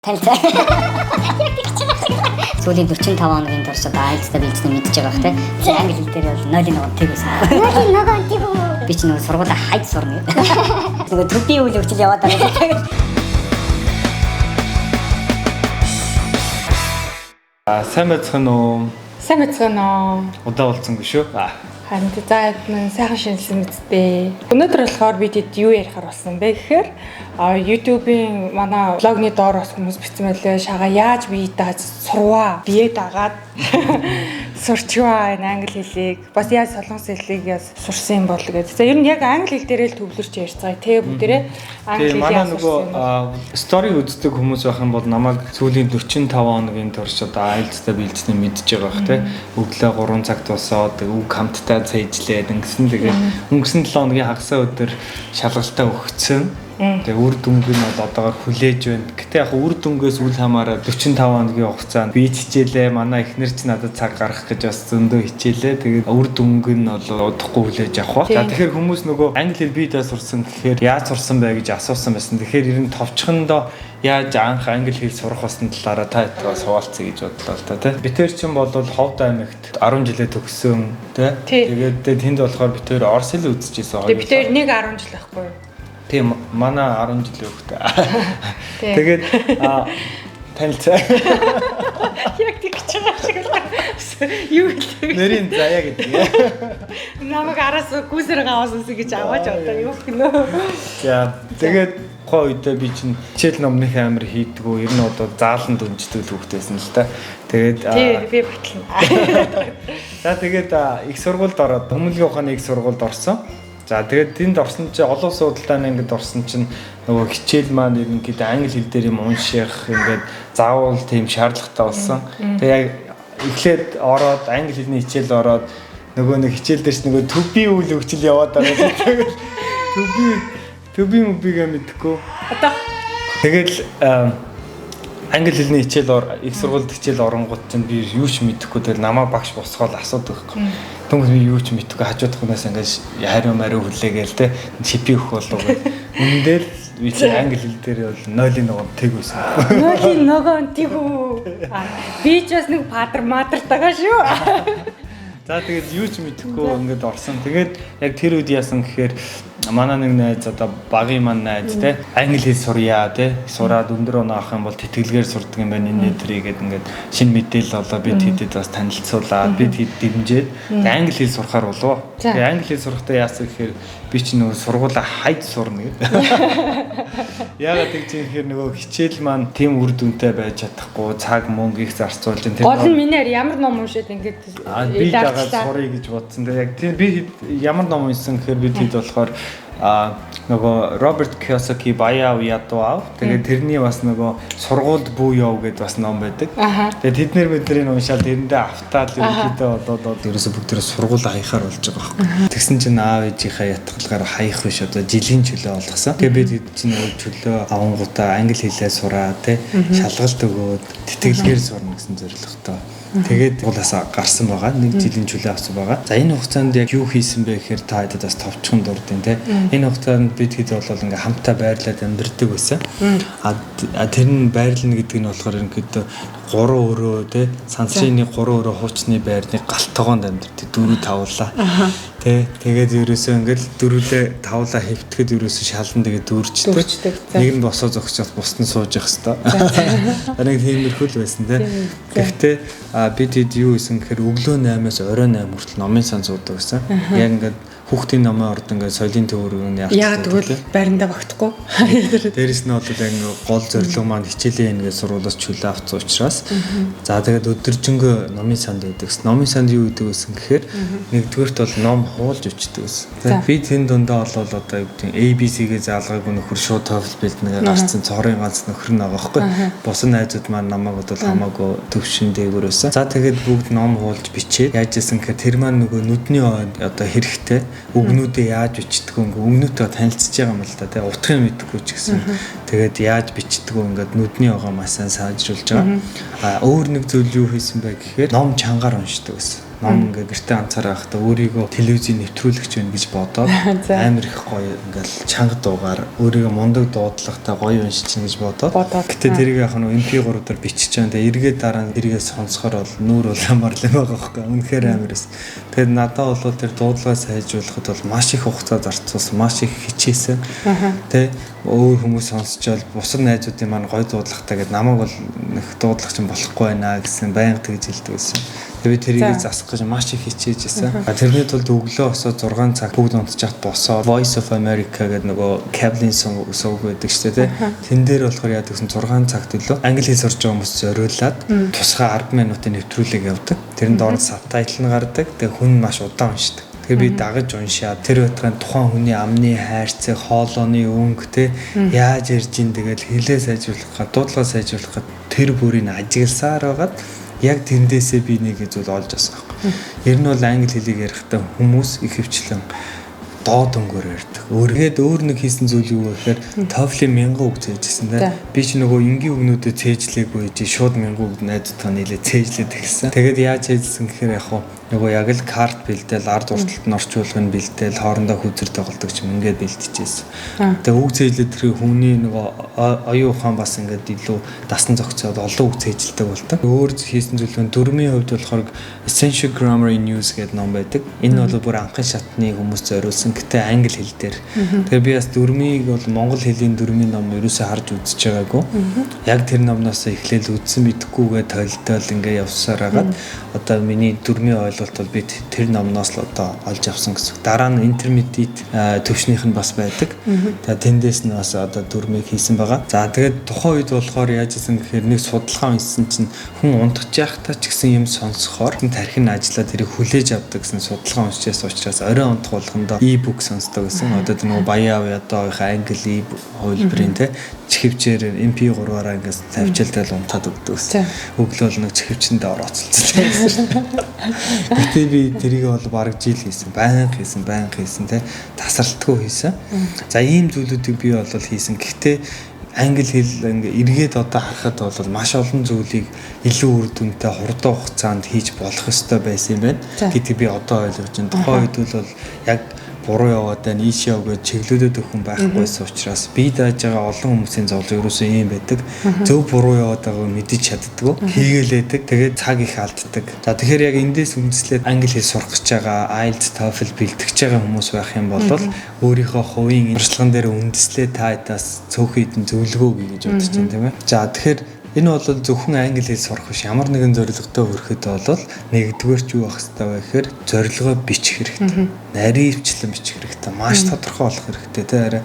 Танилцаа. Сүүлийн 45 хоногийн турш одоо айлцтай бэлдсэн мэдчихэж байгаа бах те. Англи хэл дээр бол 0-1 тэгээс. 0-1 тэгүү. Би ч нөгөө сургуулаа хайд сурна. Нөгөө төдий үйл өгчл яваад байгаа. Сайн байцгаана уу? Сайн байцгаана уу? Удаа болцсонгүй шүү. Харин за сайхан шинжилсэн мэдтэй. Өнөөдөр болохоор бид юу ярихаар болсон бэ гэхээр YouTube-ийн манай блогны доор бас хүмүүс бичсэн байлээ. Шагаа яаж биетэй сурваа, бие дагаад сурчваа энэ англи хэлийг. Бас яаж солонгос хэлийг яаж сурсан юм бол гэдэг. За ер нь яг англи хэл дээрээ л төвлөрч ярьж байгаа. Тэ бүгдээрээ англи хэлийг манай нөгөө стори үздэг хүмүүс байх юм бол намайг сүүлийн 45 хоногийн турш одоо айлцтай бэлдснээ мэдчихэж байгаа бах те. Өглөө 3 цагт босоод үг хамттай цайжлээд ингэсэн тэгээд өнгөрсөн 7 хоногийн хагасаа өдөр шалгалтаа өгсөн. Тэгээ үр дүнг нь бол одоогоор хүлээж байна. Гэтэ яг үр дүнгээс үл хамааран 45 хоногийн хугацаанд би хичээлээ. Манай эхнэр ч надад цаг гаргах гэж бас зөндөө хичээлээ. Тэгээд үр дүнг нь бол удахгүй хүлээж авах ба. За тэгэхээр хүмүүс нөгөө англи хэл биедээ сурсан гэхээр яаж сурсан бэ гэж асуусан байсан. Тэгэхээр ер нь товчхондоо яаж анх англи хэл сурах басны талаараа та хэд суулцъя гэж бодлоо л та тий. Битэр чинь бол Ховд аймагт 10 жилээ төгссөн тий. Тэгээд тэнд болохоор битэр Орос хэл үзчихсэн. Тэгээд битэр нэг 10 жил байхгүй юу? Тийм манай 10 жилийн хөвгтэй. Тэгээд танилцаа. Яг тэгж байгаа шиг л юу гэдэг. Нэрийн заяа гэдэг. Намайг араас гүсэр гаваасан гэж аваач одоо юу гэнэ. За тэгээд гоо үедээ би чинь хичээл номных амар хийдгүү. Ер нь одоо зааланд өнждөг л хөвгтэйсэн л та. Тэгээд би батлна. За тэгээд их сургуульд ороод Өмнөгийн ухааны их сургуульд орсон. За тэгээд тэнд орсон чинь олон судалдааны ингээд орсон чинь нөгөө хичээл маань ерөнхийдөө англи хэл дээр юм унших ингээд заавал тийм шаардлагатай болсон. Тэгээд яг эхлээд ороод англи хэлний хичээл ороод нөгөө нэг хичээл дээрс нөгөө төби үйл өгчл яваад байгаа. Тэгээд төби мөбигээ мэдхгүй. Одоо тэгэл англи хэлний хичээл их сургуульд хичээл оронгууд чинь би юу ч мэдэхгүй тэгэл намаа багш босгоод асуудаг байхгүй. Түнх би юу ч мэдгүй хажуудах хүнээс ингээд хариу мариу хүлээгээл те чипи өгөх болов гэх. Үндэл би чи англи хэл дээр бол 0-1 тэг байсан. 0-1 тэгүү. Би ч бас нэг патер матертайгаа шүү. За тэгээд юу ч мэдэхгүй ингээд орсон. Тэгээд яг тэр үед яасан гэхээр манай нэг найз одоо багын маань найз те англи хэл сурья те сураад өндөр оноо авах юм бол тэтгэлгээр сурдаг юм байна энэ төрийгээд ингээд шинэ мэдээлэл олоо бид хэдэд бас танилцуулаад бид хэд дэмжиж англи хэл сурахаар болов. Тэгээд англи хэл сурахдаа яасан гэхээр би ч нөгөө сургуулаа хайд сурна гэдэг. Яагаад гэж юм гэхээр нөгөө хичээл маань тийм үр дүнтэй байж чадахгүй цаг мөнгө их зарцуулж энэ гол нь минийэр ямар ном уншаад ингээд би дагаад сурыг гэж бодсон. Тэгээд яг тийм би ямар ном уншсан гэхээр бид хэд болохоор нөгөө Роберт Кийосаки Баяа Уятуа тэгээд тэрний бас нөгөө сургуульд бүү яв гэдээ бас ном байдаг. Тэгээд тэднэр уншаад тэрэндээ автаад ерөнхийдөө одоо ерөөсө бүгдээ сургууль хаяхаар болж байгаа байхгүй. Тэгсэн чинь аав ээжийнхээ ятгалгаар хаях биш одоо жилийн чөлөө болгосон. Тэгээд бид чинь нөгөө чөлөө авангуудаа англи хэлээ сураа тий шалгалт өгөөд тэтгэлгээр сурна гэсэн зорилготой. Тэгээд уулаас гарсан байгаа. Нэг жилийн чөлөө авсан байгаа. За энэ хугацаанд яг юу хийсэн бэ гэхээр та хэдэд бас товчхон дурдیں۔ Тэ. Энэ хугацаанд бид хэд бол ингээ хамтаа байрлаад амьдэрдэг байсан. Тэр нь байрлна гэдэг нь болохоор ерөнхийдөө 3 өрөө тэ сансрын 3 өрөө хуучны байрны галтгоонд амьдэрдэг 4 тавлаа. Тэ. Тэгээд ерөөсөө ингээл дөрүлээ тавлаа хэвтгэхэд ерөөсөө шалан тэгээд дүүрчдэг. Нэг нь босоо зогсоод бусд нь сууж явах хэвээр. Нэг тиймэрхүү л байсан тэ. Гэхдээ бид хэд юу хийсэн гэхээр өглөө 8-аас орой 8 хүртэл номын сан суудаг гэсэн. Яг ингээд хүүхдийн номын орд ингээд соёлын төвөрөөр нь яа тэгвэл байрандаа багтахгүй. Дээрээс нь бол яг гол зорилго маань хичээлийн ингээд сургуулиас чөлөө авсан учраас за тэгээд өдөржингөө номын санд байдаг. Номын санд юу гэдэг вэ гэхээр нэгдүгээрт бол ном хуулж өчтдөг гэсэн. Би тэн дундаа бол одоо юу гэдэг ABC-гээ заалгаагүй нөхөр шууд TOEFL бэлднэгээ гарцсан цорын ганц нөхөр нэг байгаа байхгүй. Бус найзууд маань намайг бол хамаагүй төвшин дээгүүрөөсөн. За тэгээд бүгд ном хуулж бичээд яаж яасан гэхээр тэр маань нөгөө нүдний одоо хэрэгтэй үгнүүдээ яаж бичдэг вэ? Үгнүүдээ танилцж байгаа юм л да тий. Утгыг мэдхгүй ч гэсэн. Тэгээд яаж бичдэг вэ? Ингээд нүдний байгаа маш сайн сайжруулж байгаа. Өөр нэг зүйл юу хийсэн бэ гэхээр ном чангаар уншдаг гэсэн. ном ингээ гэртээ ганцаараа байхдаа өөрийгөө телевизийн нэвтрүүлэгч байна гэж бодоод амар их гоё ингээл чанга дуугаар өөрийгөө мундаг дуудлагатай гоё уншиж гэж бодоод гэтээ тэрийг яг нь MP3 дээр бичиж байгаа. Тэгээ эргээд дараа нь тэргээ сонсохоор бол нүүр бол амар л байгаа байхгүй. Үнэхээр амар эс. Тэгээд надад бол тэр дуудлагаа сайжруулахад бол маш их хугацаа зарцуулсан, маш их хичээсэн. Тэ өөр хүмүүс сонсчоод бусад найзуудын маань гоё дуудлагатай гэдэг намайг бол нэг дуудлагч юм болохгүй байна гэсэн байнга тэгж хэлдэг байсан. Тэгээ тэрийг засах гэж маш их хичээж байсан. Тэрний тулд өглөө босоод 6 цаг бүгд унтчихад босоод Voice of America гэдэг нөгөө Kevin сууг байдаг шүү дээ. Тэн дээр болохоор яадаг гэсэн 6 цагт илүү англи хэл сурж байгаа хүмүүс зориулаад тусгай 10 минутын нэвтрүүлэг явдаг. Тэрэн доор сабтайтл нь гардаг. Тэгээ хүн маш удаан уншдаг. Тэгээ би дагаж уншаад тэр байтугай тухайн хүний амны хайрцаг, хоолойны өнгө те яаж ярьж ин тэгэл хэлээ сайжруулах, дуудлага сайжруулах тэр бүрийг ажигласаар байгаад яг тэндээсээ би нэг зүйл олж авсан байхгүй. Ер нь бол англи хэлийг ярихдаа хүмүүс их хвчлэн доод өнгөөр ярьдаг. Өөр нэг хийсэн зүйл юу гэхээр TOEFL-ийн 1000 үг цээжсэн те. Би ч нөгөө энгийн үгнүүдэд цээжлээгүй чи шууд 1000 үг найзтайгаа нийлээ цээжлээд эхэлсэн. Тэгээд яаж цээжсэн гэхээр яг нөгөө яг л карт бэлдээл ард урталт нь орчуулгыг бэлдээл хоорондоо хүзэр тоглодог юм ингээд бэлтжижсэн. Тэгээ үг цээжлээд тэр хүний нөгөө оюун ухаан бас ингээд илүү дасан зохицоод олон үг цээжилдэг болдог. Өөр хийсэн зүйл нь дөрмийн хувьд болохоор Essential Grammar in Use гэдэг ном байдаг. Энэ бол бүр анхны шатны хүмүүс зориулсан гэтээ англи хэл дээр. Тэгээ би бас дөрмийг бол монгол хэлний дөрмийн ном ерөөсөө харж үзэж байгаагүй. Яг тэр номноос эхлээл үзсэн мэдэхгүйгээ тойлтол ингээд явсаар хагаад одоо миний дөрмийн ойлголт бол би тэр номноос л одоо олж авсан гэсэн. Дараа нь intermediate төвшнийх нь бас байдаг. За тэндээс нь бас одоо дөрмийг хийсэн байгаа. За тэгээд тухайн үед болохоор яаж исэн гэхээр нэг судалгаа хийсэн чинь хүн унтж явахдаа ч гэсэн юм сонсохоор тархин ажиллаад тэрийг хүлээж авдаг гэсэн судалгаа уншижээс учраас оройн унтах болгондоо e-book сонсдог гэсэн. Одоо тэр нөгөө баяа ядоогийнхаа англи хувилбарын те чихвчээр MP3-аараа ингээс тавьчилтал унтаад өгдөг гэсэн. Өглөөл нэг чихвчэндээ орооцолцсон гэсэн. Гэтэ би тэрийг бол бараг жил хийсэн, байнга хийсэн те тасралтгүй хийсэн. За ийм зүйлүүдийг би бол хийсэн. Гэхдээ англи хэл ингээ эргээд одоо харахад бол маш олон зүйлийг илүү үр дүнтэй хурдан хугацаанд хийж болох ёстой байсан юм байна. Гэдгийг би одоо ойлгож байна. Тухайн үед бол яг буруу яваад байна, ийш яв гэж чиглүүлээд өгөн байхгүйсэн учраас би дааж байгаа олон хүмүүсийн зовлон ерөөсөө ийм байдаг. Зөв буруу яваад байгааг мэдэж чаддгүй, хийгээлээдэг. Тэгээд цаг их алддаг. За тэгэхээр яг эндээс үндэслээд англи хэл сурах гэж байгаа, IELTS, TOEFL бэлтгэж байгаа хүмүүс байх юм бол өөрийнхөө хувийн туршлаган дээр үндэслээ таадаас цөөхөн хэдэн зөвлөгөө гэж бодож байна тийм ээ. За тэгэхээр энэ бол зөвхөн англи хэл сурах биш, ямар нэгэн зорилготой хүрэхэд бол нэгдүгээр ч юу байх хэрэгтэй вэ гэхээр зорилгоо бичих хэрэгтэй. Нарийн хвчлэн бичих хэрэгтэй. Маш тодорхой болох хэрэгтэй те арай.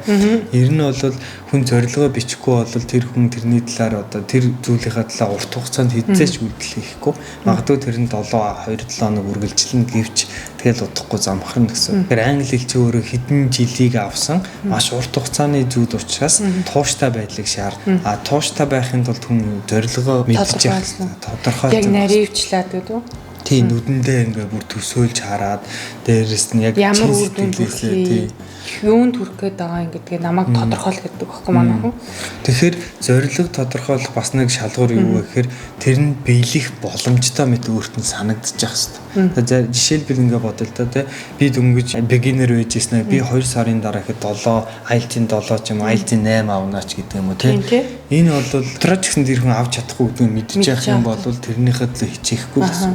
Ер нь бол хүн зорилгоо бичихгүй бол тэр хүн тэрний талаар одоо тэр зүйлийнхаа талаар урт хугацаанд хэзээч үйлдэл хийхгүй. Магадгүй тэр нь 2-7 хоног үргэлжлэн гэвч тэгэл удахгүй замхарна гэсэн. Тэгэхээр англи хэл чи өөрөө хэдэн жилийг авсан маш урт хугацааны зүйл учраас тууштай байдлыг шаардна. А тууштай байхын тулд хүн зорилгоо мэдчих тодорхой. Яг наривчлаад гэдэг үү? Тийм нүдэндээ ингээ бүр төсөөлж хараад дээрэс нь яг ямар үр дүн төрөх юунд хүрэх гээд байгаа юм гэдгийг намайг тодорхойл гэдэг багхгүй манай хүн. Тэгэхээр зорилго тодорхойлох бас нэг шалгуур юу вэ гэхээр тэр нь биелэх боломжтой мэт өөрт нь санагдчих хэвээр. Жишээлбэл ингээ бодъё л да тий. Би дөнгөж beginner байжсэн би 2 сарын дараа ихэд 7 IELTS-ийн 7 ч юм IELTS-ийн 8 авнаач гэдэг юм уу тий. Энэ бол дотроо ч гэсэн тэр хүн авч чадахгүй гэдгийг мэдчих юм бол тэрнийхээ төлөө хичээхгүй гэсэн.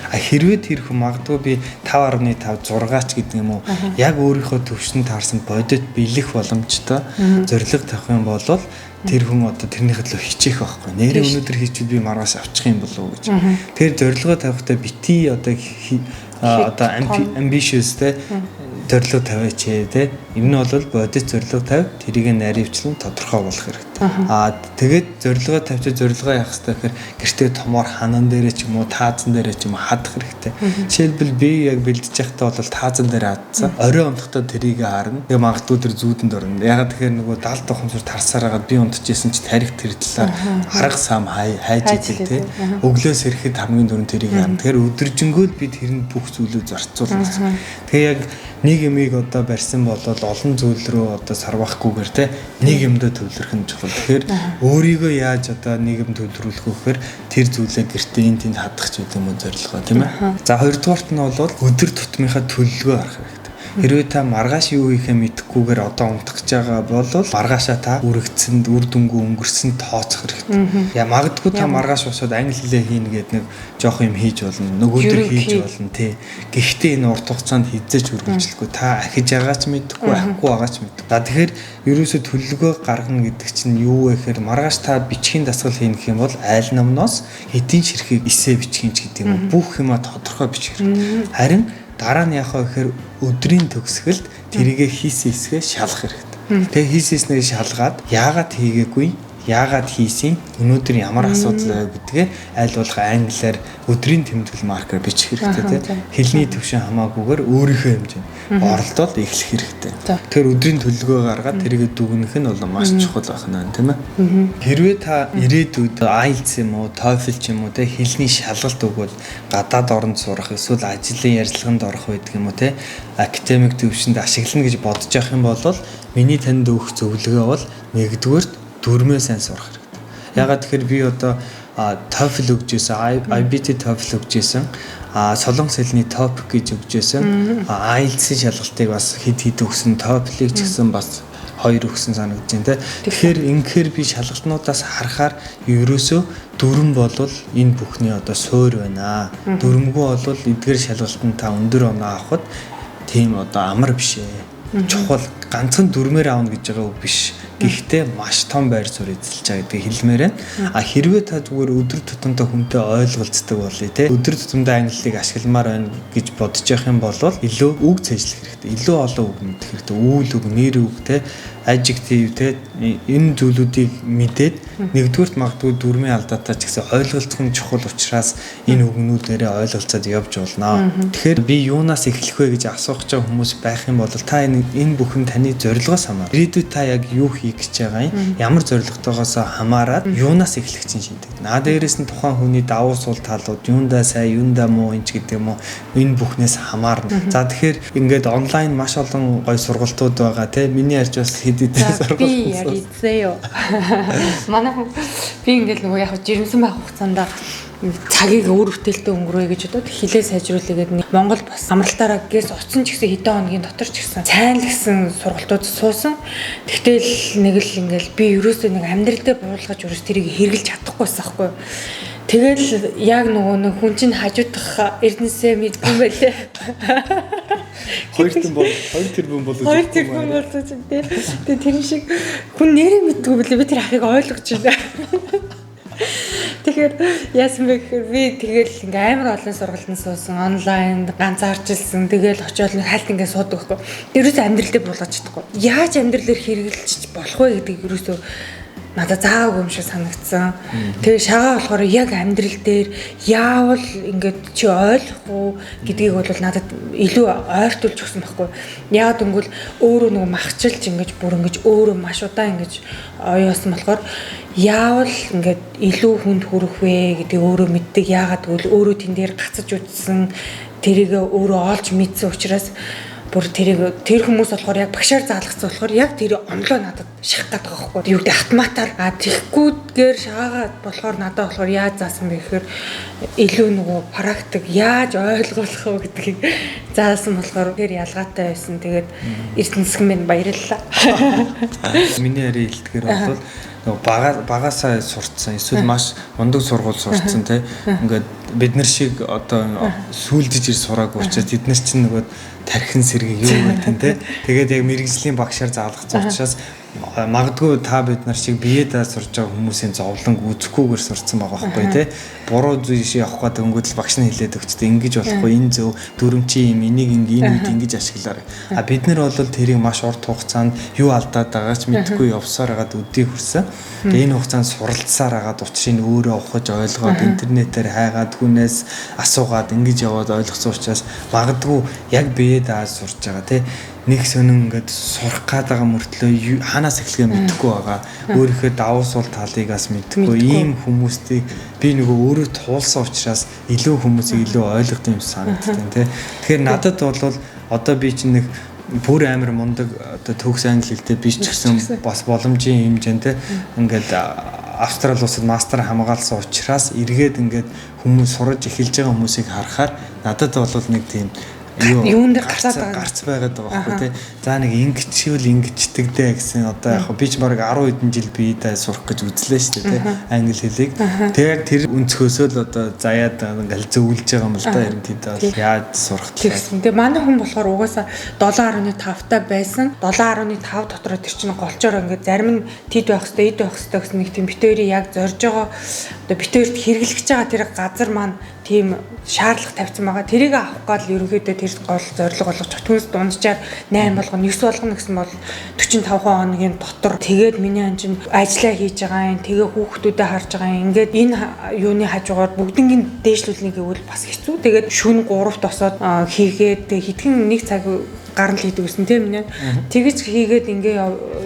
А хэрвээ тэр хүн магадгүй би 5.5 6 ч гэдэг юм уу яг өөрийнхөө төвшөнд таарсан бодит биелэх боломжтой зорилго тавих юм бол тэр хүн одоо тэрнийхээ төлөө хичээх байхгүй. Нэрээ өнөөдөр хийчихвэл би маргааш авчих юм болов уу гэж. Тэр зорилгоо тавихтаа бити одоо ambitious те зорилго тавиач те. Энэ нь бол бодит зорилго тавь тэрийг наривчлан тодорхой болох хэрэгтэй. Тэгээд зорилгоо тавьчих зорилгоо яах хэрэгтэй гэхээр гэртээ томоор ханан дээрээ ч юм уу таазан дээрээ ч юм уу хадах хэрэгтэй. Жишээлбэл би яг бэлдэж байхдаа бол таазан дээр хадсан. Орой унтахдаа тэрийг харна. Тэгээ магадгүй тэр зүүдэнд орно. Ягаад тэгэхээр нөгөө 70 тухамсар тарсаар хагаад би унтчихсэн чи тарих тэр талаар арга сам хайж идэл те. Өглөөс ирэхэд хамгийн дөрөв тэрийг харна. Тэгэхээр өдөржингөө би тэрэнд бүх зүйлөө зарцуулна. Тэгээ яг нэг юмыг одоо барьсан болоод олон зүйл рүү одоо сарвахгүйгээр те нэг юмдөө төвлөрөх нь чухал. Тэгэхээр өөрийгөө яаж одоо нэг юм төвлөрүүлэх вэ гэхээр тэр зүйлээ гэртээ энэ тэнд хадах ч гэдэг юм зорилгоо тийм ээ. За хоёрдугаарт нь бол өдөр тутмынхаа төлөвлөгөө гаргах хэрэгтэй. Хэрвээ та маргааш юу хийхээ мэдэхгүйгээр одоо унтах гэж байгаа бол маргаашаа та үргэлжсэнд үр дүнгүй өнгөрсөн тооцох хэрэгтэй. Яа магадгүй та маргааш босоод англи хэлээ хийнэ гэдэг нэг жоох юм хийж болно. Нөгөөдөр хийж болно тий. Гэхдээ энэ урт хугацаанд хизээч үргэлжлэхгүй та ахиж байгаа ч мэдэхгүй, ахгүй байгаа ч мэдэхгүй. За тэгэхээр ерөөсө төлөвлөгөө гаргана гэдэг чинь юу вэ гэхээр маргааш та бичгийн дасгал хийнэ гэх юм бол айл номноос хэдийн ширхэг эсээ бичих ч гэдэг юм. Бүх юма тодорхой бичих хэрэгтэй. Харин дараа нь яах вэ гэхээр өдрийн төгсгөлд тэрийгэ хийсэн хэсгээ шалгах хэрэгтэй. Тэгээ хийсэснээ шалгаад яагаад хийгээгүй, яагаад хийсэн, өнөөдөр ямар асуудал байв гэдгээ аль болох англиар өдрийн тэмдэглэл маркер бичих хэрэгтэй тийм. Хэлний төвшин хамаагүйгээр өөрийнхөө хэмжээнд оролдоод эхлэх хэрэгтэй. Тэгэхээр өдрийн төлөвлөгөө гаргаад тэрийгэ дүгнэх нь бол маш чухал байна тийм ээ. Хэрвээ та ирээдүйд IELTS юм уу, TOEFL ч юм уу тийм хэлний шалгалт өгвөл гадаад оронд сурах эсвэл ажлын ярилцлаганд орох байдаг юм уу тийм академик төвшөнд ашиглана гэж бодож явах юм бол миний танд өгөх зөвлөгөө бол нэгдүгээр дүрмээ сайн сурах хэрэгтэй. Ягаад тэгэхээр би одоо TOEFL өгч байсан, IBT TOEFL өгч байсан, солонгос хэлний TOEIC гэж өгч байсан, IELTS-ийн шалгалтыг бас хэд өгсөн, TOEFL-ыг ч гэсэн бас 2 өгсөн санагдаж байна. Тэгэхээр ингэхээр би шалгалтнуудаас харахаар ерөөсөө дүрм болвол энэ бүхний одоо суур байна. Дүрмгүй болвол эдгээр шалгалтанд та өндөр оноо авахд тийм одоо амар биш ээ. Чухал ганцхан дүрмээр аавна гэж байгаа үг биш. Гэхдээ маш том байр суурь эзэлж байгаа гэдгийг хэлмээр байна. Хэрвээ та зүгээр өдөр тутамдаа хүнтэй ойлголцдог болъё те. Өдөр тутамдаа англиг ашигламаар байна гэж бодож явах юм бол илүү үг цэжлэх хэрэгтэй. Илүү олон үг мэдэх хэрэгтэй. Үүл үг, нэр үг те, adjective те энэ зүйлүүдийг мэдээд нэгдүгürt магадгүй дүрмийн алдаатай ч гэсэн ойлголцох нь чухал учраас энэ үгнүүдээрээ ойлголцоод явж болно. Тэгэхээр би юунаас эхлэх вэ гэж асуух гэж хүмүүс байх юм бол та энэ бүхэн таны зорилгоос хамаарна. Ирээдүйд та яг юу хийх гэж байгаа юм? Ямар зорилготойгоос хамаарат юунаас эхлэх чинь шийдэгдэнэ. Дээрээс нь тухайн хүний давуу сул талууд юундаа сайн, юундаа муу энэ гэдэг юм уу энэ бүхнээс хамаарна. За тэгэхээр ингээд онлайн маш олон гоё сургалтууд байгаа тийм миний ярьж бас хэдийдээ сургалт. Би яг изээё. Манай би ингээд нөгөө яг жирэмсэн байх хугацаанд цагийг өөр бүтээлтэй өнгөрөөе гэж бодоод хилээ сайжруулъя гэдэг нэг Монгол бас амралтаараа гээс оцсон ч гэсэн хэдэн хоногийн дотор ч гэсэн сайн л гэсэн сургалтууд суусан. Тэгтэл нэг л ингээл би ерөөсөө нэг амьдралдаа буулгаж ерөөс тэрийг хэрэгжилж чадахгүй байсан байхгүй. Тэгэл яг нөгөө нэг хүн чинь хажуудах эрдэнэсээ мэдгүй байлээ. 2 тэрбум болоо. 2 тэрбум болоо ч тийм. Тэгээ тэр шиг хүн нэрээ мэдгүй байлээ. Би тэр ахыг ойлгож байна. Тэгэхээр яасан бэ гэхээр би тэгэл ингээм амар олон сургалтанд суусан, онлайн ганцаарч илсэн. Тэгэл очиод хальт ингээ суудаг байхгүй. Ерөөсөө амьдрал дээр буулгаж чадахгүй. Яаж амьдралээр хэрэгжилж болох вэ гэдэг ерөөсөө надад заагүй юм шиг санагдсан. Тэгээ шагаа болохоор яг амьдрал дээр яавал ингээд чи ойлгох уу гэдгийг бол надад илүү ойртуулж өгсөн байхгүй. Яг тэгвэл өөрөө нөгөө махчилж ингэж бүр ингэж өөрөө маш удаан ингэж оёосон болохоор яавал ингээд илүү хүнд хүрэх вэ гэдэг өөрөө мэддэг. Яагаад гэвэл өөрөө тэн дээр гацаж үзсэн тэрийг өөрөө олж мэдсэн учраас бүр тэр хүмүүс болохоор яг багшаар заалгацсан болохоор яг тэр онлоо надад шахах гэдэг байхгүй. Юу гэдэг автоматар тэгхгүйгээр шаагаад болохоор надад болохоор яаж заасан бэ гэхээр илүү нөгөө практик яаж ойлгох вэ гэдгийг заасан болохоор тэр ялгаатай байсан. Тэгээд эрдэнэсгэн минь баярлалаа. Миний яриг хэлдгээр бол нөгөө багасаа сурцсан эсвэл маш мундаг сургууль сурцсан те ингээд бид нар шиг одоо сүулдэж ир сураагүй учраас бид нар чинь нөгөө тархин сэргийг юу гэдэг те тэгээд яг мэрэгжлийн багшаар заалгацсан учраас магадгүй та бид нар шиг биеэдээ сурж байгаа хүмүүсийн зовлон үзэхгүйгээр сурцсан байгаа байхгүй те буруу зүйл явах гэдэг өнгөдөл багш нь хэлээд өгчтэй ингэж болохгүй энэ зөв дүрм чи юм энийг энэ үед ингэж ашиглаарай бид нар бол тэрийг маш урт хугацаанд юу алдаад байгаач мэдгүй явсаар хагаад өдий хүрсэн тэгээ энэ хугацаанд суралцсаар хагаад учрыг өөрөө ухаж ойлгоод интернетээр хайгаад хүнээс асуугаад ингэж яваад ойлгосон учраас магадгүй яг биеэдээ сурж байгаа те нэг сонин ингээд сурах гэдэг мөртлөө ханаас эхлэхээ мэдэхгүй байгаа. Өөрийнхөө давуу сул талыгаас мэдэхгүй ийм хүмүүстийг би нөгөө өөрөө туулсан учраас илүү хүмүүсийг илүү ойлгох юм санагддаг тийм. Тэгэхээр надад бол одоо би чинь нэг бүр амар мундаг одоо төгс англи хэлтэй биш ч гэсэн бас боломжийн хэмжээнд ингээд Австрали улсад мастер хамгаалсан учраас эргээд ингээд хүмүүс сурж эхэлж байгаа хүмүүсийг харахаар надад бол нэг тийм юунд гарц байгаад байгаа байхгүй тий. За нэг ингэчвэл ингэждэг дээ гэсэн одоо яг би ч баг 10 хэдэн жил биедээ сурах гэж үзлээ шүү дээ тий. Англи хэлийг. Тэгээд тэр өнцгөөсөө л одоо заяад ингээл зөвлөж байгаа юм л да ерөнхийдөө бол яаж сурах талаар. Тэгээ манай хүн болохоор угаасаа 7.5 та байсан. 7.5 дотроо тэр чинь голчоор ингээд зарим нь тэд байх хэвээр эд байх хэвээр гэсэн нэг тийм битүүрийг яг зорж байгаа одоо битүүрт хэрэглэж байгаа тэр газар маань тийм шаардлага тавьсан байгаа. Тэрийг авах гал ерөнхийдөө тэр гол зорилго болгож түнс дунджаар 8 болгоно 9 болгоно гэсэн бол 45 хоногийн дотор тэгээд миний анчин ажиллаа хийж байгаа юм. Тэгээ хүүхдүүдэд харж байгаа юм. Ингээд энэ юуны хажуугаар бүгднийг дээшлүүлнэ гэвэл бас хэцүү. Тэгээд шүн 3-т босоод хийгээд хитгэн нэг цаг гарна л хийдэг гэсэн тийм нэ. Тэгэж хийгээд ингээ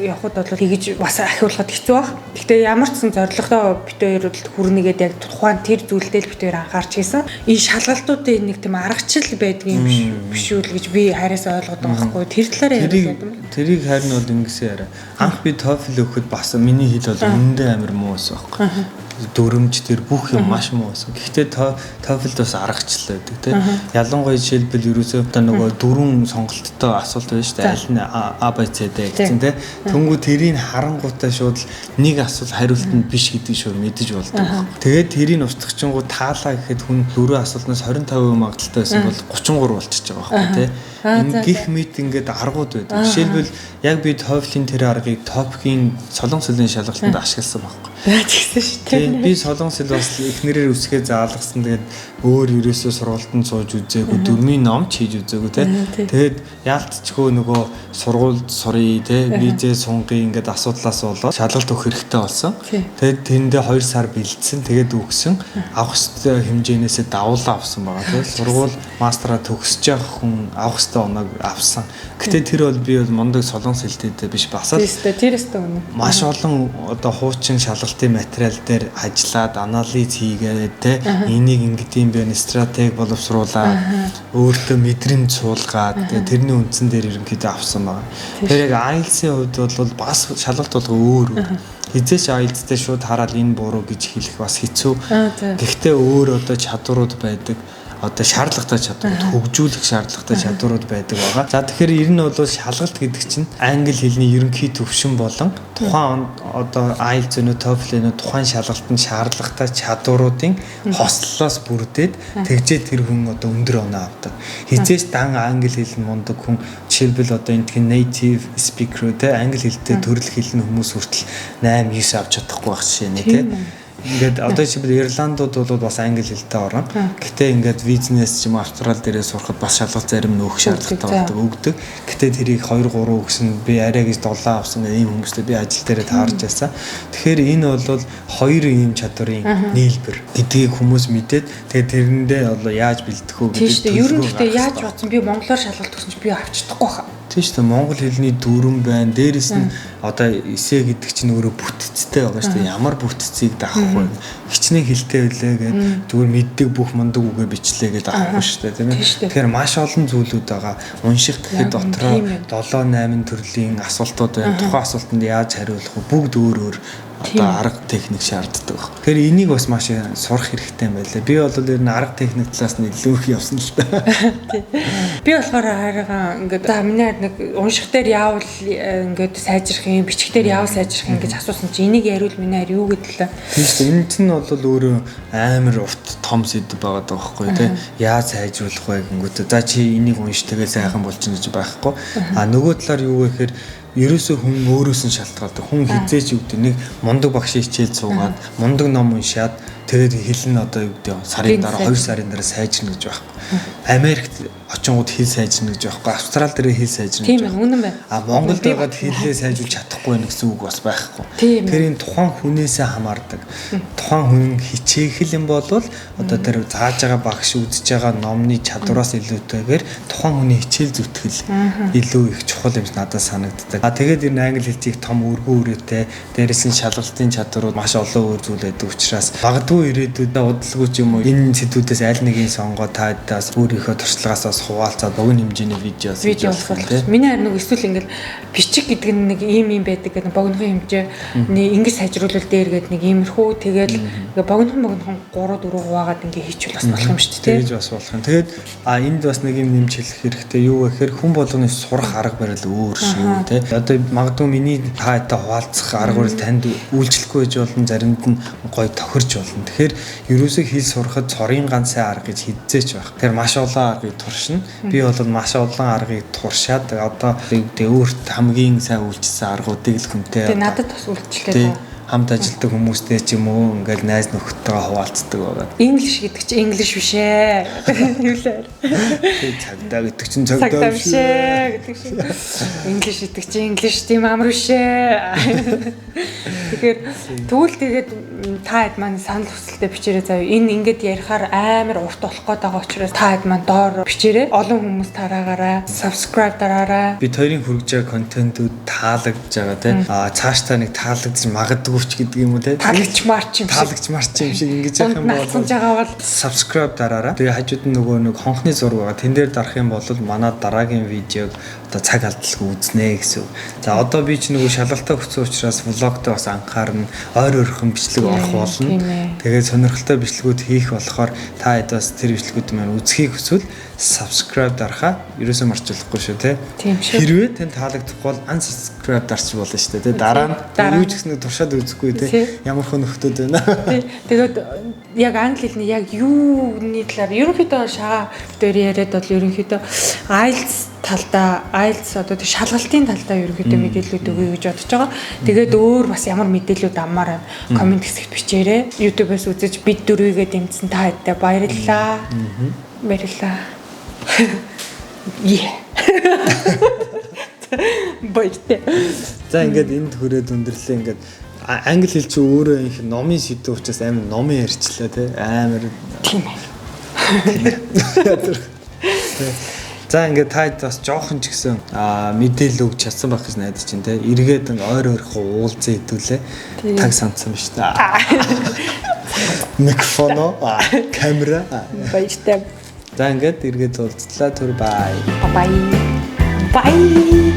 явхад бол тэгэж бас ахиулахад хэцүү баг. Гэхдээ ямар ч сан зорилготой битээр хүрнэгээд яг тухайн тэр зүйлдээ л битээр анхаарч хийсэн. Энэ шалгалтуудын нэг тийм аргачлал байдаг юм биш үү гэж би харьяасаа ойлгоод байгаа байхгүй. Тэр талаараа яриад юм. Тэрийг харин бол ингэсэн яриа. Анх би TOEFL өгөхөд бас миний хэл бол үнэндээ амар муу байсан байхгүй. Дүрмж тэр бүх юм маш муу байсан. Гэхдээ TOEFL-д бас аргачлал байдаг тийм. Ялангуяа жишээлбэл ерөөсөө одоо нөгөө дөрвөн сонголттой асуулт байна шүү дээ. Аль нь A B C D гэсэн тийм. Тэнгүү тэрийг харангуйтаа шууд нэг асуулт хариулт нь биш гэдэг шууд мэдэж болдог. Тэгээд тэрийг устгахчингуу таалаа гэхэд хүн дөрвөн асуултнаас 25% магадaltaй байсан бол 33 болчихж байгаа байхгүй тийм. Энэ гих мэт ингээд аргууд байдаг. Жишээлбэл яг би TOEFL-ийн тэр аргыг TOEFL-ийн солонгос хэлний шалгалтанд ашигласан байхгүй. Тэгсэн шүү дээ. Би солонгос хэл бас эхнэрээр үсгээ заалгасан. Тэгээд өөр ерөөсөө сургуультанд сууж үзээгүй, дөрмийн номч хийж үзээгүй те. Тэгээд яалтчгүй нөгөө сургуульд сурыг те, визээ сунгыг ингээд асуудлаас болоод шалгалт өгөх хэрэгтэй болсон. Тэгээд тэндээ 2 сар бэлдсэн. Тэгээд өгсөн. Авах ёстой хэмжээнээсээ давуулаа авсан байгаа те. Сургууль мастера төгсөж явах хүн авах ёстой оног авсан. Гэтэ тэр бол би бол мундаг солонгос хэлтэй биш басаад. Тэрээс үнэ. Маш олон одоо хуучин шалгалтын материал дээр ажиллаад анализ хийгээд те энийг ингэдэм бэ стратеги боловсруулаад өөртөө мэдрэмж суулгаад тэрний үндсэн дээр ерөнхийдөө авсан байна. Тэр яг IELTS-ийн хувьд бол бас шалгалт болгоо өөр. Хизээч IELTS-тэй шууд хараад энэ буруу гэж хэлэх бас хэцүү. Гэхдээ өөр одоо чадварууд байдаг. Одоо шаардлагатай чадварууд хөгжүүлэх шаардлагатай чадварууд байдаг байгаа. За тэгэхээр ер нь бол шалгалт гэдэг чинь англи хэлний ерөнхий төвшин болон тухайн одоо IELTS өнө TOEFL өнө тухайн шалгалтанд шаардлагатай чадваруудын хослолоос бүрдээд тэгжээ тэр хүн одоо өндөр оноо авдаг. Хизээч дан англи хэл мундаг хүн жишээлбэл одоо энэ тхэн native speaker те англи хэлтэй төрөл хэлний хүмүүс хүртэл 8 9 авч чадахгүй байх жишээ нэ те. Ингээд одоо жишээлбэл Ирландууд бол бас англи хэлтэй орно. Гэтэ ингээд бизнес ч юм Австрали дээрээ сурахад бас шалгалт зарим нөөх шаардлагатай болдог өгдөг. Гэтэ тэрийг 2 3 өгсөн би арай гэж 7 авсан гэх ийм хүмүүстэй би ажил дээрээ таарч байсан. Тэгэхээр энэ бол хоёр ийм чадварын нийлбэр гэдгийг хүмүүс мэдээд тэгээд тэрэндээ бол яаж бэлдэх үү гэдэг. Тийм шүү дээ. Ер нь гэхдээ яаж бодсон би монголоор шалгалт өгсөн чи би авчихдаггүй хаа. Тийм шүү дээ. Монгол хэлний дүрэн байна. Дээрээс нь одоо эсэ гэдэг чинь өөрөө бүтцтэй байгаа шүү дээ. Ямар бүтцийг даахгүй вэ? Хичнээн хэлтэй байлаа гэдэг зүгээр мэддэг бүх мундаг үгээ бичлээ гэдэг авахгүй шүү дээ, тийм ээ. Тэгэхээр маш олон зүйлүүд байгаа. Унших гэхэд дотроо 7 8 төрлийн асуултууд байна. Тухайн асуултанд яаж хариулах вэ? Бүгд өөр өөр одоо арга техник шаарддаг. Тэгэхээр энийг бас маш сурах хэрэгтэй юм байлаа. Би бол ер нь арга техник талаас нь илүү их явсан л та. Би болохоор хараагаа ингээд за миний нэг унших дээр яавал ингээд сайжрах юм, бичих дээр яавал сайжрах юм гэж асуусан чи энийг яриул миний хараа юу гэдэг лээ. Тийм энэ чинь бол өөрөө амар урт том сэдв байгаад байгаа байхгүй тий. Яаж сайжруулах вэ гингүүт. За чи энийг унш тэгээ сайхан болчихно гэж байхгүй. А нөгөө талаар юу вэ гэхээр ерөөсөө хүн өөрөөс нь шалтгаалдаг. Хүн хизээч юу гэдэг нэг мундаг багш хичээл суугаад мундаг ном уншаад тэгээд хэлнэ одоо юу гэдэг сарын дараа 2 сарын дараа сайжирна гэж байхгүй. Америкт очингууд хэл сайжирна гэж байхгүй. Австрали дээр хэл сайжирна гэж. Тийм үнэн байна. А Монголд байгаад хэлээ сайжруулж чадахгүй байх гэсэн үг бас байхгүй. Тэгэхээр энэ тухайн хүнээсээ хамаардаг. Тухайн хүн хичээх юм бол одоо тэр зааж байгаа багш үзэж байгаа номны чадвараас илүүтэйгээр тухайн хүний хичээл зүтгэл илүү их чухал юм надад санагддаг. А тэгээд энэ англи хэлцийг том өргөн үрээтэй дээрээс нь шалгалтын чадварууд маш олон өөр зүйл байдаг учраас магадгүй Магадгүй ирээдүйд удалгүй ч юм уу энэ сэдвүүдээс аль нэгийг сонгоод таадаас өөрийнхөө туршлагаасаас хуваалцаад богино хэмжээний видео болох. Миний харин нэг эсвэл ингээл бичиг гэдэг нь нэг ийм байдаг гэдэг богинохон хэмжээний ингэж сайжруулал дээр гэдэг нэг иймэрхүү тэгэл богинохон 3 4 хуваагаад ингээ хийчихвэл бас болох юм шүү дээ. Тэгэж бас болох юм. Тэгээд энд бас нэг юм нэмж хэлэх хэрэгтэй. Юу гэхээр хүн болгоны сурах арга барил өөр шүү тий. Одоо магадгүй миний таатай хуваалцах арга барил танд үйлчлэхгүй байж болно, заримд нь гоё тохирч болно. Тэгэхээр ерөөсөө хэл сурахад цорын ганц сайн арга гэж хидзээч байх. Тэгэхээр маш олон аргыг туршина. Би бол маш олон аргыг туршаад одоо өөрт хамгийн сайн үйлчилсэн аргуудыг л хүнтэй. Тэгээ надад бас үйлчлээ. Хамт ажилладаг хүмүүстэй ч юм уу ингээл найз нөхдөдөө хуваалцдаг байгаа. English гэдэг чинь English биш ээ. Юулаар. Цагдаа гэдэг чинь цагдаа биш ээ гэдэг чинь. English гэдэг чинь English тийм амар биш ээ. Тэгэхээр тэгээд та хэд маань санал хүсэлтэд бичээрэй заяа. Энэ ингээд ярихаар амар урт болох гээд байгаа учраас та хэд маань доор бичээрэй. Олон хүмүүс тараагаарай. Subscribe дараарай. Бид хоёрын хүргэж байгаа контентууд таалагдж байгаа тийм. Цааш та нэг таалагдж магадгүй гэдэг юм уу те таалагч марч юм шиг ингэж яах юм бол subscribe дараарай. Тэгээ хажууд нь нөгөө нэг хонхны зураг байгаа. Тэн дээр дарах юм бол манай дараагийн видеог одоо цаг алдалгүй үзнэ гэсэн. За одоо би ч нөгөө шалгалтаа өгсөн учраас влогтой бас анхаарна. Ойр ойрхон бичлэг орох болно. Тэгээд сонирхолтой бичлэгүүд хийх болохоор та хэд бас тэр бичлэгүүд маань үзхийг хүсвэл subscribe дарахаа ерөөсөө марцуулахгүй шүү те. Хэрвээ тань таалагдахгүй бол unsubscribe дарч болно шүү те. Дараа нь юу ч гэсэн туршаад үзэхгүй те. Ямар хөө нөхдөд байна. Тэгээд яг англи хэлний яг юуны талаар ерөнхийдөө шагаа дээр яриад бол ерөнхийдөө IELTS одоо шалгалтын талдаа ерөнхийдөө мэдээлэлүүд өгье гэж бодож байгаа. Тэгээд өөр бас ямар мэдээлэлүүд аммаар комент хэсэгт бичээрэй. YouTube-ээс үзэж бид дөрвийгээ дэмжсэн та хэдтэй баярлалаа. Баярлалаа. Баяртай. За ингээд энд хүрээд өндөрлөө ингээд англи хэл чи өөрөө их номын сэдв учраас амар номын ярьчлаа тий амар тийм ээ. За ингээд та бас жоохон ч гэсэн мэдээлэл өгч чадсан байх гэж найдаж чинь тий эргээд ойр ойрхон уулзаа хэдүүлээ таг сандсан биш та. Микрофоно камера баяртай. За ингээд эргээд уулзлаа түр бай. Бай.